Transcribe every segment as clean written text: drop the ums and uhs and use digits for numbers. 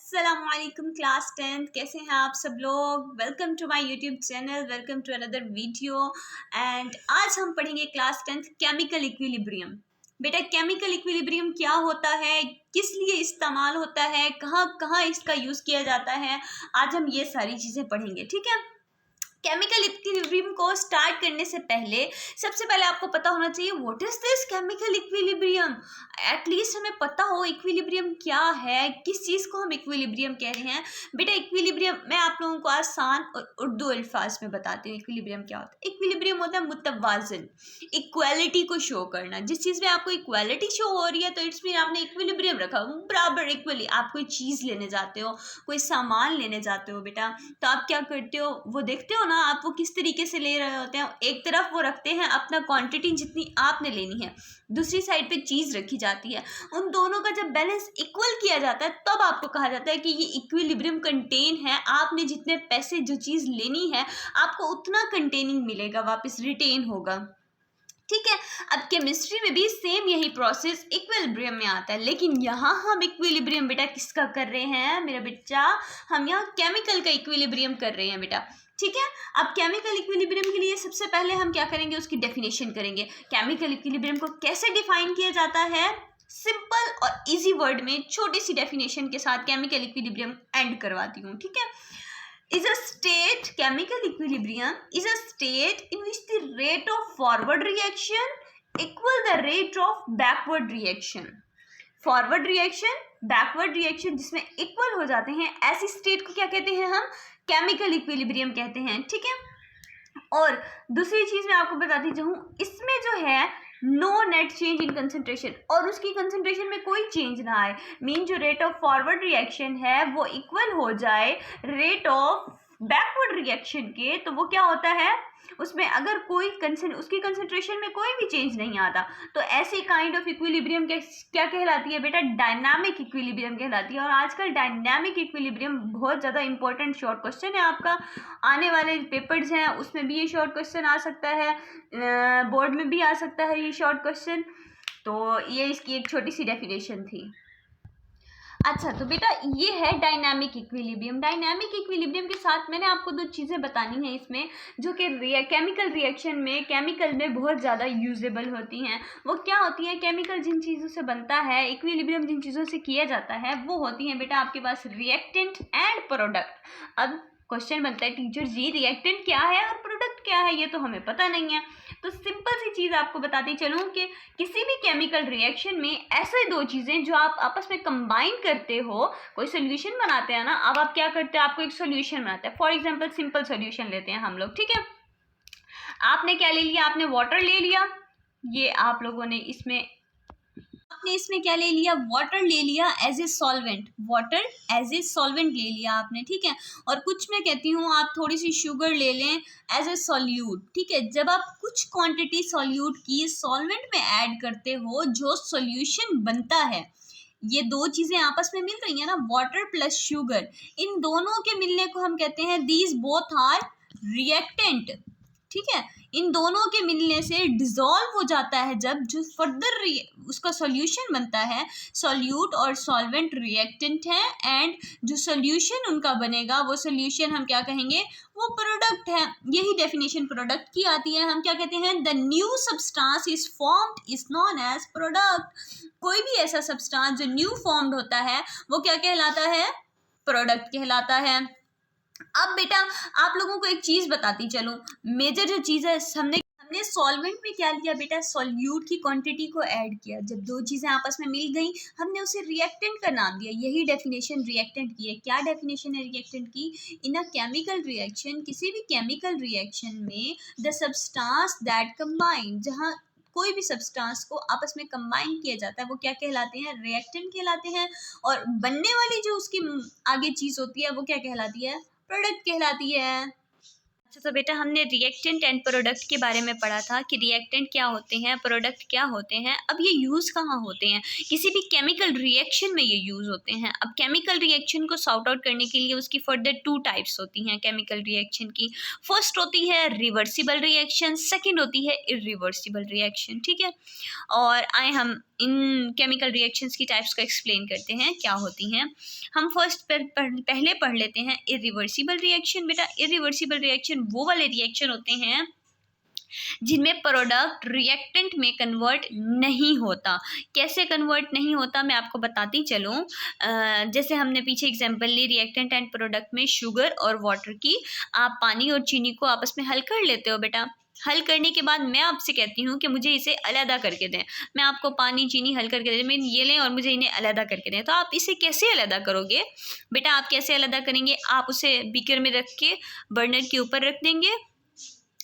अस्सलामुअलैकुम class 10th, कैसे हैं आप सब लोग। Welcome to my YouTube channel, welcome to another video. And आज हम पढ़ेंगे क्लास 10th केमिकल इक्विलिब्रियम। बेटा केमिकल इक्विलिब्रियम क्या होता है, किस लिए इस्तेमाल होता है, कहाँ कहाँ इसका यूज़ किया जाता है, आज हम ये सारी चीज़ें पढ़ेंगे। ठीक है। केमिकल इक्विलिब्रियम को स्टार्ट करने से पहले सबसे पहले आपको पता होना चाहिए what is this chemical equilibrium. At least हमें पता हो इक्विलिब्रियम क्या है, किस चीज़ को हम इक्विलिब्रियम कह रहे हैं। बेटा इक्विलिब्रियम मैं आप लोगों को आसान और उर्दू अल्फाज में बताती हूँ इक्विलिब्रियम क्या होता है। इक्विलिब्रियम होता है मुतवाजन, इक्वालिटी को शो करना। जिस चीज़ में आपको इक्वालिटी शो हो रही है तो इट्स मीन आपने इक्विलिब्रियम रखा, बराबर इक्वली। आप कोई चीज़ लेने जाते हो, कोई सामान लेने जाते हो बेटा, तो आप क्या करते हो, वो देखते हो ना आप वो किस तरीके से ले रहे होते हैं। एक तरफ वो रखते हैं अपना क्वांटिटी जितनी आपने लेनी है, दूसरी साइड पे चीज़ रखी जाती है। उन दोनों का जब बैलेंस इक्वल किया जाता है तब आपको कहा जाता है कि ये इक्विलिब्रियम कंटेन है। आपने जितने पैसे जो चीज़ लेनी है आपको उतना कंटेनिंग मिलेगा, वापस रिटेन होगा। ठीक है। अब केमिस्ट्री में भी सेम यही प्रोसेस इक्विलिब्रियम में आता है, लेकिन यहाँ हम इक्विलिब्रियम बेटा किसका कर रहे हैं मेरा बच्चा, हम यहाँ केमिकल का इक्विलिब्रियम कर रहे हैं बेटा। ठीक है। अब केमिकल इक्विलिब्रियम के लिए सबसे पहले हम क्या करेंगे, उसकी डेफिनेशन करेंगे। केमिकल इक्विलिब्रियम को कैसे डिफाइन किया जाता है, सिंपल और इजी वर्ड में छोटी सी डेफिनेशन के साथ केमिकल इक्विलिब्रियम एंड करवाती हूँ। ठीक है। is a state, chemical equilibrium is a state in which the rate of forward reaction equal the rate of backward reaction. Forward reaction, backward reaction जिसमें equal हो जाते हैं, ऐसी स्टेट को क्या कहते हैं, हम केमिकल इक्विलिब्रियम कहते हैं। ठीक है। और दूसरी चीज मैं आपको बताती जाऊँ, इसमें जो है no net change in concentration, और उसकी कंसेंट्रेशन में कोई चेंज ना आए। मीन जो रेट ऑफ फॉरवर्ड रिएक्शन है वो इक्वल हो जाए रेट ऑफ बैकवर्ड रिएक्शन के, तो वो क्या होता है उसमें अगर कोई उसकी कंसेंट्रेशन में कोई भी चेंज नहीं आता तो ऐसी काइंड ऑफ इक्विलिब्रियम क्या कहलाती है बेटा, डायनामिक इक्विलिब्रियम कहलाती है। और आजकल डायनामिक इक्विलिब्रियम बहुत ज़्यादा इंपॉर्टेंट शॉर्ट क्वेश्चन है, आपका आने वाले पेपर्स हैं उसमें भी ये शॉर्ट क्वेश्चन आ सकता है, बोर्ड में भी आ सकता है ये शॉर्ट क्वेश्चन। तो ये इसकी एक छोटी सी डेफिनेशन थी। अच्छा तो बेटा ये है डायनामिक इक्विलिब्रियम। डायनामिक इक्विलिब्रियम के साथ मैंने आपको दो चीज़ें बतानी हैं इसमें, जो कि केमिकल रिएक्शन में, केमिकल में बहुत ज़्यादा यूजेबल होती हैं। वो क्या होती हैं, केमिकल जिन चीज़ों से बनता है, इक्विलिब्रियम जिन चीज़ों से किया जाता है वो होती हैं बेटा आपके पास रिएक्टेंट एंड प्रोडक्ट। अब क्वेश्चन बनता है टीचर जी रिएक्टेंट क्या है और प्रोडक्ट क्या है, ये तो हमें पता नहीं है। तो सिंपल सी चीज़ आपको बताती चलूँ कि किसी भी केमिकल रिएक्शन में ऐसे दो चीज़ें जो आप आपस में कंबाइन करते हो, कोई सोल्यूशन बनाते हैं ना, अब आप क्या करते हैं, आपको एक सोल्यूशन बनाते हैं। फॉर एग्जांपल सिंपल सोल्यूशन लेते हैं हम लोग। ठीक है। आपने क्या ले लिया, आपने वाटर ले लिया, ये आप लोगों ने इसमें आपने इसमें क्या ले लिया, वाटर ले लिया as a solvent, water as a solvent ले लिया आपने। ठीक है। और कुछ मैं कहती हूँ आप थोड़ी सी शुगर ले लें एज ए सॉल्यूट। ठीक है। जब आप कुछ क्वांटिटी सॉल्यूट की सॉल्वेंट में ऐड करते हो, जो सॉल्यूशन बनता है, ये दो चीज़ें आपस में मिल रही है ना, वाटर प्लस शुगर, इन दोनों के मिलने को हम कहते हैं दीज बोथ आर रिएक्टेंट। ठीक है। इन दोनों के मिलने से डिसॉल्व हो जाता है जब जो फर्दर उसका सॉल्यूशन बनता है, सॉल्यूट और सॉल्वेंट रिएक्टेंट है, एंड जो सॉल्यूशन उनका बनेगा वो सॉल्यूशन हम क्या कहेंगे, वो प्रोडक्ट है। यही डेफिनेशन प्रोडक्ट की आती है। हम क्या कहते हैं, the new substance is formed is known as product. कोई भी ऐसा सब्सटेंस जो न्यू फॉर्म्ड होता है वो क्या कहलाता है, प्रोडक्ट कहलाता है। अब बेटा आप लोगों को एक चीज़ बताती चलूँ, मेजर जो चीज़ है, हमने सॉल्वेंट में क्या लिया बेटा, सॉल्यूट की क्वांटिटी को ऐड किया। जब दो चीज़ें आपस में मिल गई हमने उसे रिएक्टेंट का नाम दिया। यही डेफिनेशन रिएक्टेंट की है। क्या डेफिनेशन है रिएक्टेंट की, इन अ केमिकल रिएक्शन, किसी भी केमिकल रिएक्शन में द सब्सटेंस दैट कंबाइन, जहाँ कोई भी सब्सटेंस को आपस में कंबाइन किया जाता है वो क्या कहलाते हैं, रिएक्टेंट कहलाते हैं। और बनने वाली जो उसकी आगे चीज़ होती है वो क्या कहलाती है, प्रोडक्ट कहलाती है। अच्छा तो बेटा हमने रिएक्टेंट एंड प्रोडक्ट के बारे में पढ़ा था कि रिएक्टेंट क्या होते हैं, प्रोडक्ट क्या होते हैं। अब ये यूज़ कहाँ होते हैं, किसी भी केमिकल रिएक्शन में ये यूज़ होते हैं। अब केमिकल रिएक्शन को सॉर्ट आउट करने के लिए उसकी फर्दर टू टाइप्स होती हैं केमिकल रिएक्शन की। फर्स्ट होती है रिवर्सिबल रिएक्शन, सेकेंड होती है इरिवर्सिबल रिएक्शन। ठीक है। और आए हम इन केमिकल रिएक्शंस की टाइप्स को एक्सप्लेन करते हैं क्या होती हैं। हम फर्स्ट पहले पढ़ लेते हैं इरिवर्सिबल रिएक्शन। बेटा इरिवर्सिबल रिएक्शन वो वाले रिएक्शन होते हैं जिनमें प्रोडक्ट रिएक्टेंट में कन्वर्ट नहीं होता। कैसे कन्वर्ट नहीं होता मैं आपको बताती चलूँ। जैसे हमने पीछे एग्जांपल ली रिएक्टेंट एंड प्रोडक्ट में शुगर और वाटर की। आप पानी और चीनी को आपस में हल कर लेते हो बेटा। हल करने के बाद मैं आपसे कहती हूँ कि मुझे इसे अलग करके दें। मैं आपको पानी चीनी हल करके दें, मैं ये लें और मुझे इन्हें अलग करके दें। तो आप इसे कैसे अलग करोगे बेटा? आप कैसे अलग करेंगे? आप उसे बीकर में रख के बर्नर के ऊपर रख देंगे,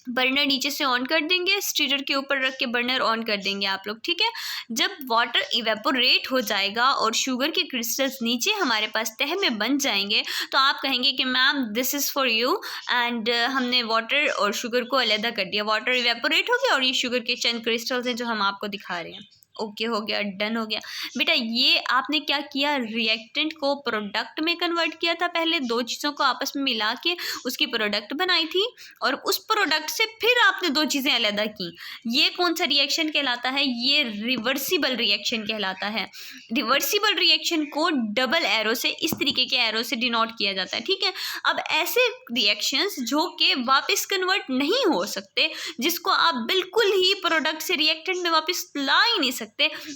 बर्नर नीचे से ऑन कर देंगे, स्टीरर के ऊपर रख के बर्नर ऑन कर देंगे आप लोग, ठीक है। जब वाटर इवेपोरेट हो जाएगा और शुगर के क्रिस्टल्स नीचे हमारे पास तह में बन जाएंगे तो आप कहेंगे कि ma'am this is for you. And हमने वाटर और शुगर को अलग कर दिया, वाटर इवेपोरेट हो गया और ये शुगर के चंद क्रिस्टल्स हैं जो हम आपको दिखा रहे हैं। ओके हो गया, डन हो गया बेटा। ये आपने क्या किया, रिएक्टेंट को प्रोडक्ट में कन्वर्ट किया था। पहले दो चीज़ों को आपस में मिला के उसकी प्रोडक्ट बनाई थी और उस प्रोडक्ट से फिर आपने दो चीज़ें अलग की। ये कौन सा रिएक्शन कहलाता है? ये रिवर्सिबल रिएक्शन कहलाता है। रिवर्सिबल रिएक्शन को डबल एरो से, इस तरीके के एरो से डिनोट किया जाता है, ठीक है। अब ऐसे रिएक्शंस जो कि वापस कन्वर्ट नहीं हो सकते, जिसको आप बिल्कुल ही प्रोडक्ट से रिएक्टेंट में वापस ला ही नहीं सकते,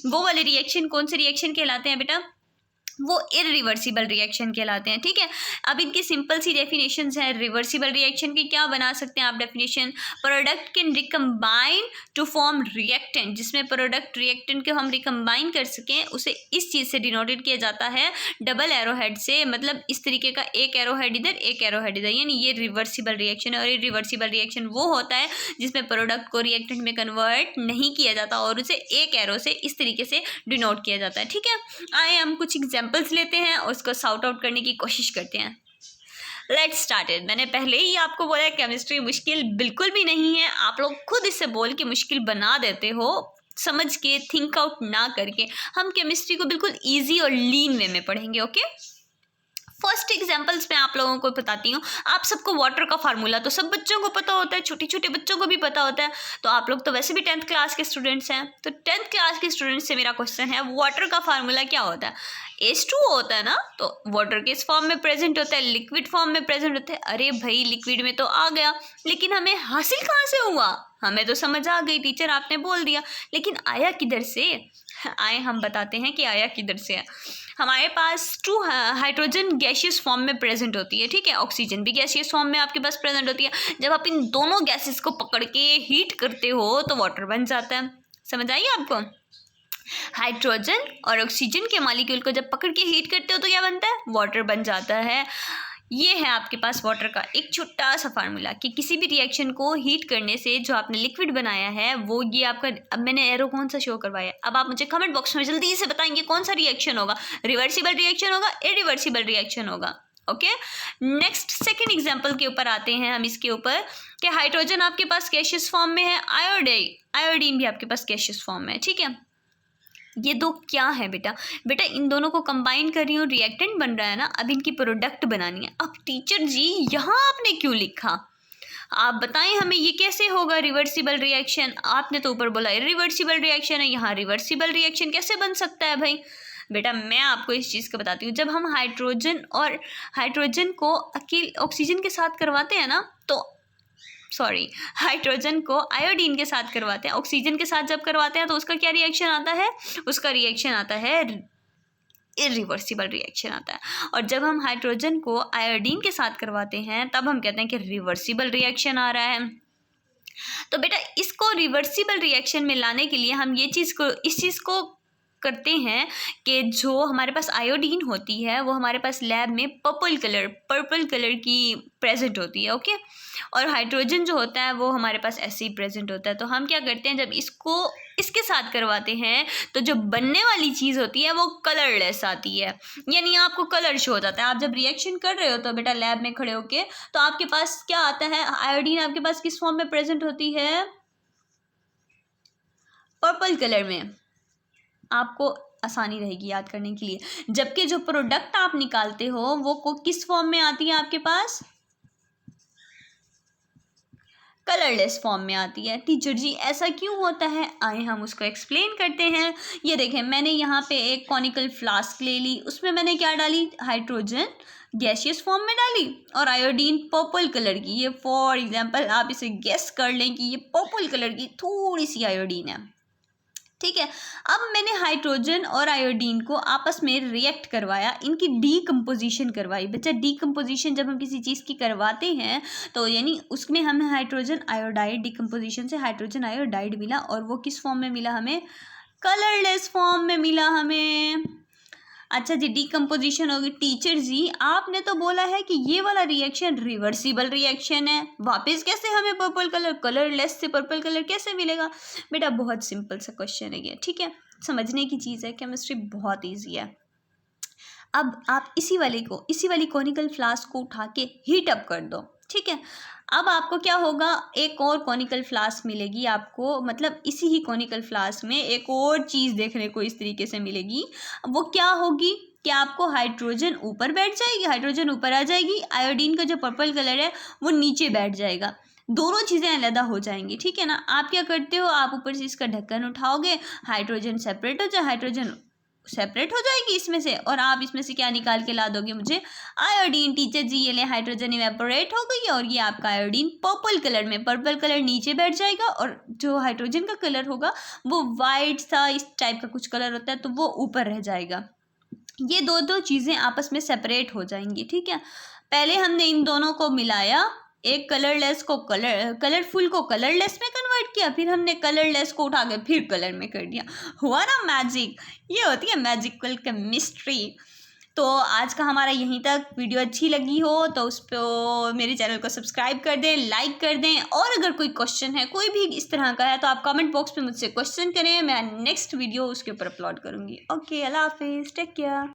वो वाले रिएक्शन कौन से रिएक्शन कहलाते हैं बेटा? वो इरिवर्सिबल रिएक्शन कहलाते हैं, ठीक है। अब इनकी सिंपल सी डेफिनेशंस है रिवर्सिबल रिएक्शन की। क्या बना सकते हैं आप definition? Product can recombine to form reactant. जिसमें प्रोडक्ट रिएक्टेंट को हम रिकम्बाइन कर सकें उसे इस चीज़ से डिनोटेड किया जाता है, डबल एरो हेड से। मतलब इस तरीके का एक एरो हेड इधर, एक एरो हेड इधर, यानी ये रिवर्सिबल रिएक्शन है। और इरिवर्सिबल रिएक्शन वो होता है जिसमें प्रोडक्ट को रिएक्टेंट में कन्वर्ट नहीं किया जाता और उसे एक एरो से इस तरीके से डिनोट किया जाता है, ठीक है। आए हम कुछ एग्जाम्पल्स लेते हैं और उसको सॉर्ट आउट करने की कोशिश करते हैं। Let's started. मैंने पहले ही आपको बोला केमिस्ट्री मुश्किल बिल्कुल भी नहीं है। आप लोग खुद इसे बोल के मुश्किल बना देते हो, समझ के, थिंक आउट ना करके। हम केमिस्ट्री को बिल्कुल ईजी और लीन वे में पढ़ेंगे, ओके। फर्स्ट एग्जाम्पल्स मैं आप लोगों को बताती हूँ। आप सबको वाटर का फार्मूला तो सब बच्चों को पता होता है, छोटे छोटे बच्चों को भी पता होता है। तो आप लोग तो वैसे भी 10th क्लास के स्टूडेंट्स हैं, तो 10th क्लास के स्टूडेंट्स से मेरा क्वेश्चन है, वाटर का फार्मूला क्या होता है? H2O होता है ना। तो वाटर किस फॉर्म में प्रेजेंट होता है? लिक्विड फॉर्म में प्रेजेंट होता है। अरे भाई लिक्विड में तो आ गया, लेकिन हमें हासिल कहाँ से हुआ? हमें तो समझ आ गई, टीचर आपने बोल दिया, लेकिन आया किधर से? आए हम बताते हैं कि आया किधर से है। हमारे पास 2 हाइड्रोजन गैसियस फॉर्म में प्रेजेंट होती है, ठीक है। ऑक्सीजन भी गैसियस फॉर्म में आपके पास प्रेजेंट होती है। जब आप इन दोनों गैसेस को पकड़ के हीट करते हो तो वाटर बन जाता है। समझ आई आपको? हाइड्रोजन और ऑक्सीजन के मॉलिक्यूल को जब पकड़ के हीट करते हो तो क्या बनता है? वाटर बन जाता है। ये है आपके पास वाटर का एक छोटा सा फार्मूला कि किसी भी रिएक्शन को हीट करने से जो आपने लिक्विड बनाया है वो ये आपका। अब मैंने एरो कौन सा शो करवाया? अब आप मुझे कमेंट बॉक्स में जल्दी से बताएंगे कौन सा रिएक्शन होगा, रिवर्सिबल रिएक्शन होगा, इरिवर्सिबल रिएक्शन होगा, ओके। नेक्स्ट सेकेंड एग्जाम्पल के ऊपर आते हैं हम। इसके ऊपर कि हाइड्रोजन आपके पास गैसियस फॉर्म में है, आयोडीन भी आपके पास गैसियस फॉर्म में है, ठीक है। ये दो क्या है बेटा? बेटा इन दोनों को कंबाइन कर रही हूँ, रिएक्टेंट बन रहा है ना। अब इनकी प्रोडक्ट बनानी है। अब टीचर जी यहाँ आपने क्यों लिखा? आप बताएं हमें ये कैसे होगा रिवर्सिबल रिएक्शन? आपने तो ऊपर बोला इरिवर्सिबल रिएक्शन है, यहाँ रिवर्सिबल रिएक्शन कैसे बन सकता है भाई? बेटा मैं आपको इस चीज़ को बताती हूँ। जब हम हाइड्रोजन को अकेले ऑक्सीजन के साथ करवाते हैं ना, तो हाइड्रोजन को आयोडीन के साथ करवाते हैं, ऑक्सीजन के साथ जब करवाते हैं तो उसका क्या रिएक्शन आता है? उसका रिएक्शन आता है इरिवर्सिबल रिएक्शन आता है। और जब हम हाइड्रोजन को आयोडीन के साथ करवाते हैं तब हम कहते हैं कि रिवर्सिबल रिएक्शन आ रहा है। तो बेटा इसको रिवर्सिबल रिएक्शन में लाने के लिए हम इस चीज़ को करते हैं कि जो हमारे पास आयोडीन होती है वो हमारे पास लैब में पर्पल कलर की प्रेजेंट होती है, ओके। और हाइड्रोजन जो होता है वो हमारे पास ऐसे ही प्रेजेंट होता है। तो हम क्या करते हैं, जब इसको इसके साथ करवाते हैं तो जो बनने वाली चीज़ होती है वो कलरलेस आती है, यानी आपको कलर शो हो जाता है। आप जब रिएक्शन कर रहे हो तो बेटा लैब में खड़े होके तो आपके पास क्या आता है? आयोडीन आपके पास किस फॉर्म में प्रेजेंट होती है? पर्पल कलर में। आपको आसानी रहेगी याद करने के लिए। जबकि जो प्रोडक्ट आप निकालते हो वो किस फॉर्म में आती है आपके पास? कलरलेस फॉर्म में आती है। टीचर जी ऐसा क्यों होता है, आए हम उसको एक्सप्लेन करते हैं। ये देखें, मैंने यहाँ पे एक कॉनिकल फ्लास्क ले ली, उसमें मैंने क्या डाली, हाइड्रोजन गैसियस फॉर्म में डाली और आयोडीन पर्पल कलर की। ये फॉर एग्जांपल आप इसे गेस कर लें कि ये पर्पल कलर की थोड़ी सी आयोडीन है, ठीक है। अब मैंने हाइड्रोजन और आयोडीन को आपस में रिएक्ट करवाया, इनकी डीकम्पोजिशन करवाई। बच्चा डीकम्पोजिशन जब हम किसी चीज़ की करवाते हैं तो यानी उसमें हमें हाइड्रोजन आयोडाइड, डीकम्पोजिशन से हाइड्रोजन आयोडाइड मिला और वो किस फॉर्म में मिला हमें, कलरलेस फॉर्म में मिला हमें। अच्छा जी, डीकम्पोजिशन होगी। टीचर जी आपने तो बोला है कि ये वाला रिएक्शन रिवर्सिबल रिएक्शन है, वापस कैसे हमें पर्पल कलर, कलरलेस से पर्पल कलर कैसे मिलेगा। बेटा बहुत सिंपल सा क्वेश्चन है ये, ठीक है, समझने की चीज़ है, केमिस्ट्री बहुत ईजी है। अब आप इसी वाली कॉनिकल फ्लास्क को उठा के हीट अप कर दो, ठीक है। अब आपको क्या होगा, एक और कॉनिकल फ्लास्क मिलेगी आपको, मतलब इसी ही कॉनिकल फ्लास्क में एक और चीज़ देखने को इस तरीके से मिलेगी। वो क्या होगी कि आपको हाइड्रोजन ऊपर बैठ जाएगी, हाइड्रोजन ऊपर आ जाएगी, आयोडीन का जो पर्पल कलर है वो नीचे बैठ जाएगा, दोनों चीज़ें अलग हो जाएंगी, ठीक है ना। आप क्या करते हो, आप ऊपर से इसका ढक्कन उठाओगे, हाइड्रोजन सेपरेट हो जाए, हाइड्रोजन सेपरेट हो जाएगी इसमें से, और आप इसमें से क्या निकाल के ला दोगे मुझे, आयोडीन। टीचर जी ये ले, हाइड्रोजन इवेपोरेट हो गई और ये आपका आयोडीन पर्पल कलर में, पर्पल कलर नीचे बैठ जाएगा और जो हाइड्रोजन का कलर होगा वो वाइट सा इस टाइप का कुछ कलर होता है तो वो ऊपर रह जाएगा। ये दो चीज़ें आपस में सेपरेट हो जाएंगी, ठीक है। पहले हमने इन दोनों को मिलाया, एक कलरलेस को कलरफुल को कलरलेस में कन्वर्ट किया, फिर हमने कलरलेस को उठा के फिर कलर में कर दिया, हुआ ना मैजिक। ये होती है मैजिकल केमिस्ट्री। तो आज का हमारा यहीं तक। वीडियो अच्छी लगी हो तो उस पर मेरे चैनल को सब्सक्राइब कर दें, लाइक कर दें, और अगर कोई क्वेश्चन है कोई भी इस तरह का है तो आप कमेंट बॉक्स में मुझसे क्वेश्चन करें, मैं नेक्स्ट वीडियो उसके ऊपर अपलोड करूँगी। ओके, अल्लाह हाफिज़, टेक केयर।